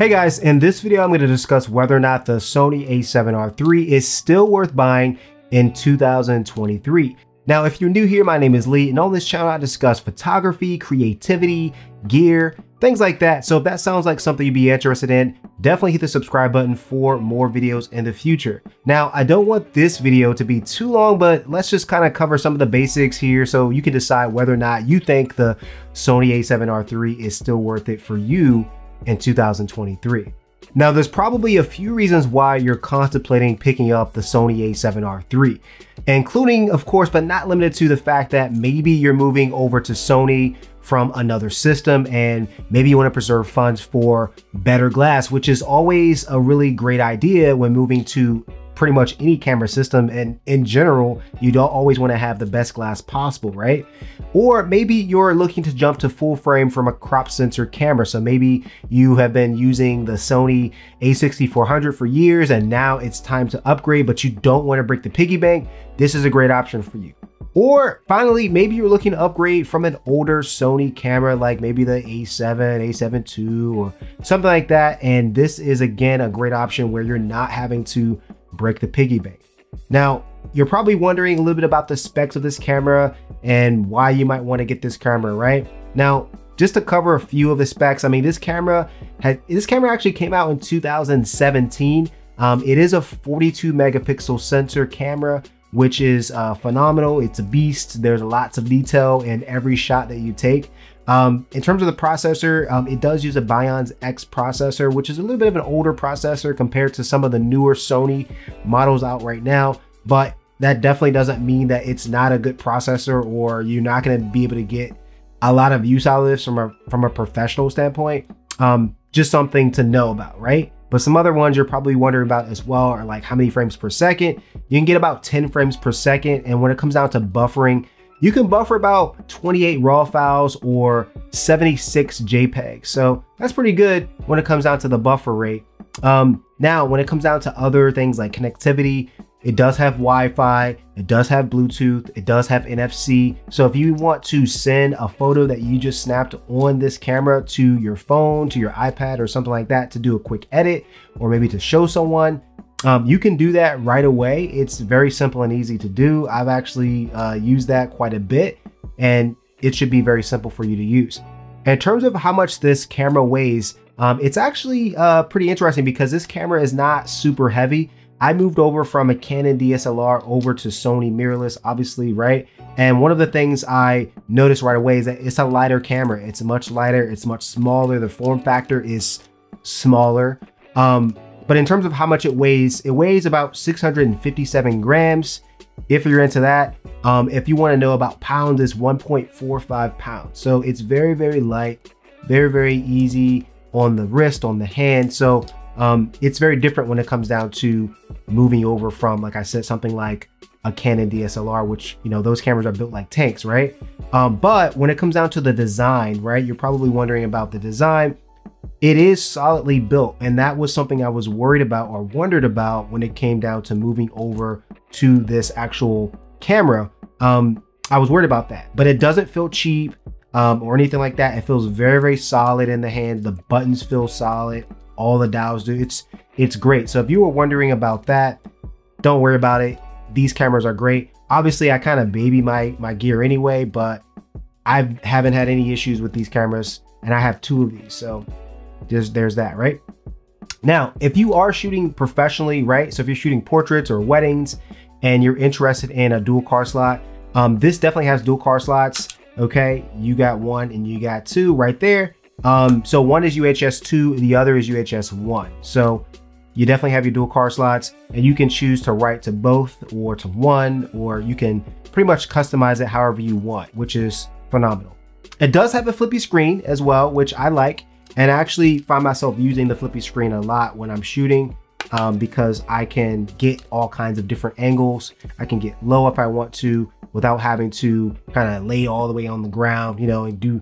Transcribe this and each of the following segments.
Hey guys, in this video I'm going to discuss whether or not the Sony A7R III is still worth buying in 2023. Now, if you're new here, my name is Lee, and on this channel I discuss photography, creativity, gear, things like that. So if that sounds like something you'd be interested in, definitely hit the subscribe button for more videos in the future. Now, I don't want this video to be too long, but let's just kind of cover some of the basics here so you can decide whether or not you think the Sony A7R III is still worth it for you in 2023. Now, there's probably a few reasons why you're contemplating picking up the Sony A7R III, including, of course, but not limited to the fact that maybe you're moving over to Sony from another system and maybe you want to preserve funds for better glass, which is always a really great idea when moving to pretty much any camera system. And in general, you don't always want to have the best glass possible, right? Or maybe you're looking to jump to full frame from a crop sensor camera. So maybe you have been using the Sony A6400 for years and now it's time to upgrade, but you don't want to break the piggy bank. This is a great option for you. Or finally, maybe you're looking to upgrade from an older Sony camera, like maybe the A7, A7 II, or something like that. And this is, again, a great option where you're not having to break the piggy bank. Now, you're probably wondering a little bit about the specs of this camera and why you might want to get this camera, right? Now, just to cover a few of the specs, I mean, this camera actually came out in 2017. It is a 42 megapixel sensor camera, which is phenomenal. It's a beast. There's lots of detail in every shot that you take. In terms of the processor, it does use a Bionz X processor, which is a little bit of an older processor compared to some of the newer Sony models out right now. But that definitely doesn't mean that it's not a good processor or you're not going to be able to get a lot of use out of this from a professional standpoint. Just something to know about, right? But some other ones you're probably wondering about as well are like how many frames per second. You can get about 10 frames per second. And when it comes down to buffering, you can buffer about 28 RAW files or 76 JPEGs. So that's pretty good when it comes down to the buffer rate. Now, when it comes down to other things like connectivity, it does have Wi-Fi, it does have Bluetooth, it does have NFC. So if you want to send a photo that you just snapped on this camera to your phone, to your iPad or something like that to do a quick edit, or maybe to show someone, you can do that right away. It's very simple and easy to do. I've actually used that quite a bit and it should be very simple for you to use. In terms of how much this camera weighs, it's actually pretty interesting because this camera is not super heavy. I moved over from a Canon DSLR over to Sony mirrorless, obviously, right? And one of the things I noticed right away is that it's a lighter camera. It's much lighter, it's much smaller. The form factor is smaller. But in terms of how much it weighs about 657 grams. If you're into that, if you want to know about pounds, it's 1.45 pounds. So it's very, very light, very, very easy on the wrist, on the hand. So it's very different when it comes down to moving over from, like I said, something like a Canon DSLR, which, you know, those cameras are built like tanks, right? But when it comes down to the design, right, you're probably wondering about the design. It is solidly built, and that was something I was worried about or wondered about when it came down to moving over to this actual camera. I was worried about that, but it doesn't feel cheap or anything like that. It feels very, very solid in the hand. The buttons feel solid. All the dials do. It's great. So if you were wondering about that, don't worry about it. These cameras are great. Obviously, I kind of baby my gear anyway, but I haven't had any issues with these cameras, and I have two of these. So there's that, right? Now, if you are shooting professionally, right? So if you're shooting portraits or weddings and you're interested in a dual card slot, this definitely has dual card slots. Okay, you got one and you got two right there. So one is UHS 2, the other is UHS 1. So you definitely have your dual card slots, and you can choose to write to both or to one, or you can pretty much customize it however you want, which is phenomenal. It does have a flippy screen as well, which I like, and I actually find myself using the flippy screen a lot when I'm shooting because I can get all kinds of different angles. I can get low if I want to without having to kind of lay all the way on the ground, you know, and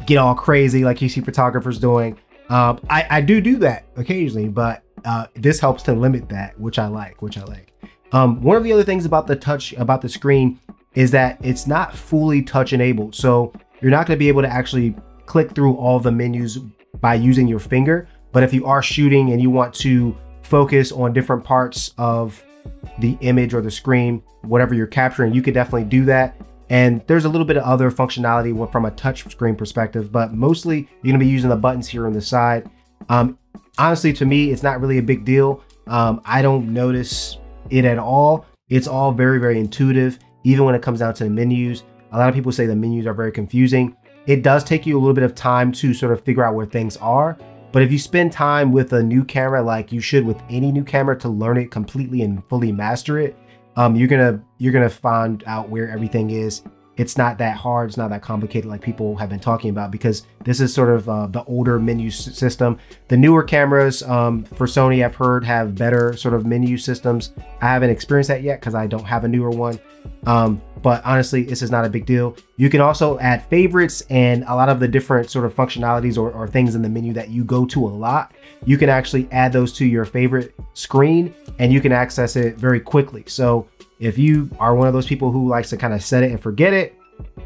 get all crazy like you see photographers doing. I do that occasionally, but this helps to limit that, which I like. One of the other things about the screen is that it's not fully touch enabled. So you're not going to be able to actually click through all the menus by using your finger, But if you are shooting and you want to focus on different parts of the image or the screen, whatever you're capturing, you could definitely do that. And there's a little bit of other functionality from a touch screen perspective, but mostly you're gonna be using the buttons here on the side. Honestly, to me, it's not really a big deal. I don't notice it at all. It's all very, very intuitive. Even when it comes down to the menus, a lot of people say the menus are very confusing. It does take you a little bit of time to sort of figure out where things are. But if you spend time with a new camera, like you should with any new camera, to learn it completely and fully master it, you're gonna find out where everything is. It's not that hard. It's not that complicated like people have been talking about, because this is sort of the older menu system. The newer cameras for Sony, I've heard, have better sort of menu systems. I haven't experienced that yet because I don't have a newer one. But honestly, this is not a big deal. You can also add favorites and a lot of the different sort of functionalities or things in the menu that you go to a lot. You can actually add those to your favorite screen and you can access it very quickly. So if you are one of those people who likes to kind of set it and forget it,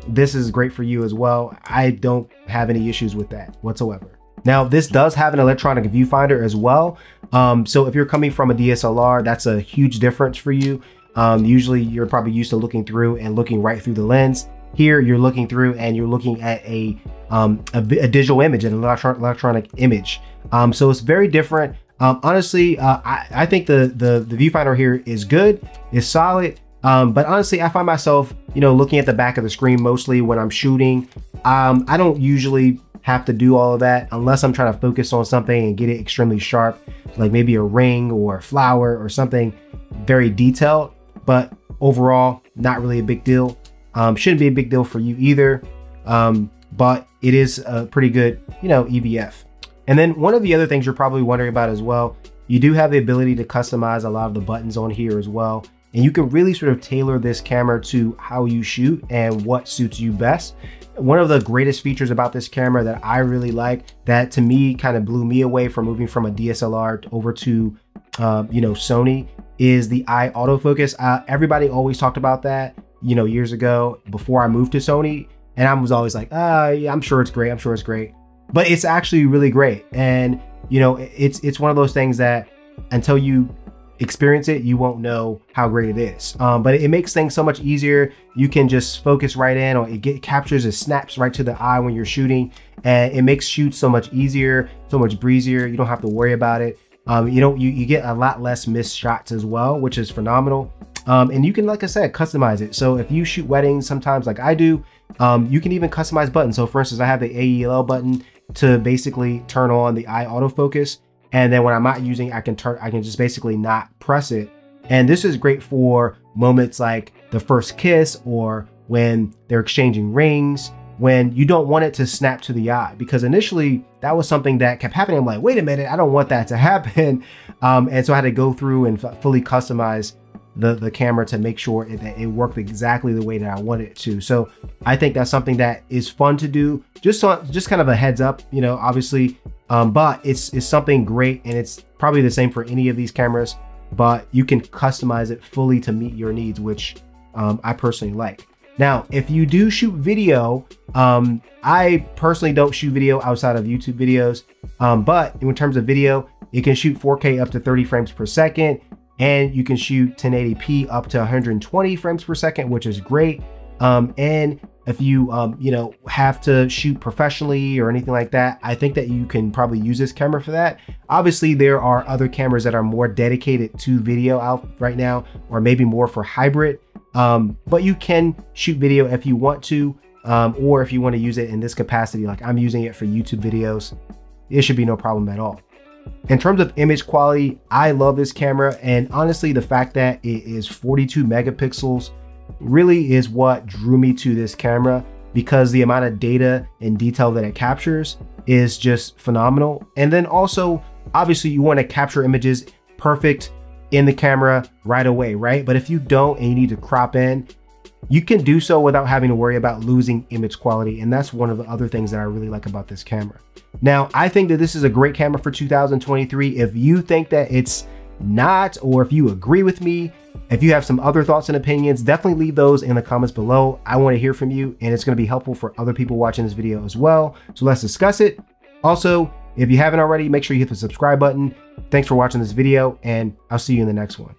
this is great for you as well. I don't have any issues with that whatsoever. Now, this does have an electronic viewfinder as well. So if you're coming from a DSLR, that's a huge difference for you. Usually you're probably used to looking through and looking right through the lens. Here you're looking through and you're looking at a digital image, an electronic image. So it's very different. Honestly, I think the viewfinder here is good, is solid. But honestly, I find myself, looking at the back of the screen mostly when I'm shooting. I don't usually have to do all of that unless I'm trying to focus on something and get it extremely sharp, like maybe a ring or a flower or something very detailed. But overall, not really a big deal. Shouldn't be a big deal for you either. But it is a pretty good, EVF. And then one of the other things you're probably wondering about as well, you do have the ability to customize a lot of the buttons on here as well. And you can really sort of tailor this camera to how you shoot and what suits you best. One of the greatest features about this camera that I really like, that to me kind of blew me away from moving from a DSLR over to, Sony, is the eye autofocus. Everybody always talked about that, years ago before I moved to Sony. And I was always like, yeah, I'm sure it's great. I'm sure it's great. But it's actually really great. And, it's one of those things that until you experience it, you won't know how great it is. But it makes things so much easier. You can just focus right in, or it captures, it snaps right to the eye when you're shooting. And it makes shoots so much easier, so much breezier. You don't have to worry about it. You get a lot less missed shots as well, which is phenomenal. And you can, like I said, customize it. So if you shoot weddings sometimes like I do, you can even customize buttons. So for instance, I have the AEL button to basically turn on the eye autofocus. And then when I'm not using, I can just basically not press it. And this is great for moments like the first kiss, or when they're exchanging rings, when you don't want it to snap to the eye, because initially that was something that kept happening. I'm like, wait a minute, I don't want that to happen. And so I had to go through and fully customize the camera to make sure that it worked exactly the way that I wanted it to. So I think that's something that is fun to do. Just kind of a heads up, obviously, but it's something great, and it's probably the same for any of these cameras, but you can customize it fully to meet your needs, which I personally like. Now, if you do shoot video, I personally don't shoot video outside of YouTube videos, but in terms of video, it can shoot 4K up to 30 frames per second. And you can shoot 1080p up to 120 frames per second, which is great. And if you, have to shoot professionally or anything like that, I think that you can probably use this camera for that. Obviously, there are other cameras that are more dedicated to video out right now, or maybe more for hybrid. But you can shoot video if you want to, or if you want to use it in this capacity, like I'm using it for YouTube videos, it should be no problem at all. In terms of image quality, I love this camera, and honestly, the fact that it is 42 megapixels really is what drew me to this camera, because the amount of data and detail that it captures is just phenomenal. And then also, obviously, you want to capture images perfect in the camera right away, right? But if you don't and you need to crop in, you can do so without having to worry about losing image quality. And that's one of the other things that I really like about this camera. Now, I think that this is a great camera for 2023. If you think that it's not, or if you agree with me, if you have some other thoughts and opinions, definitely leave those in the comments below. I want to hear from you, and it's going to be helpful for other people watching this video as well. So let's discuss it. Also, If you haven't already, make sure you hit the subscribe button. Thanks for watching this video, and I'll see you in the next one.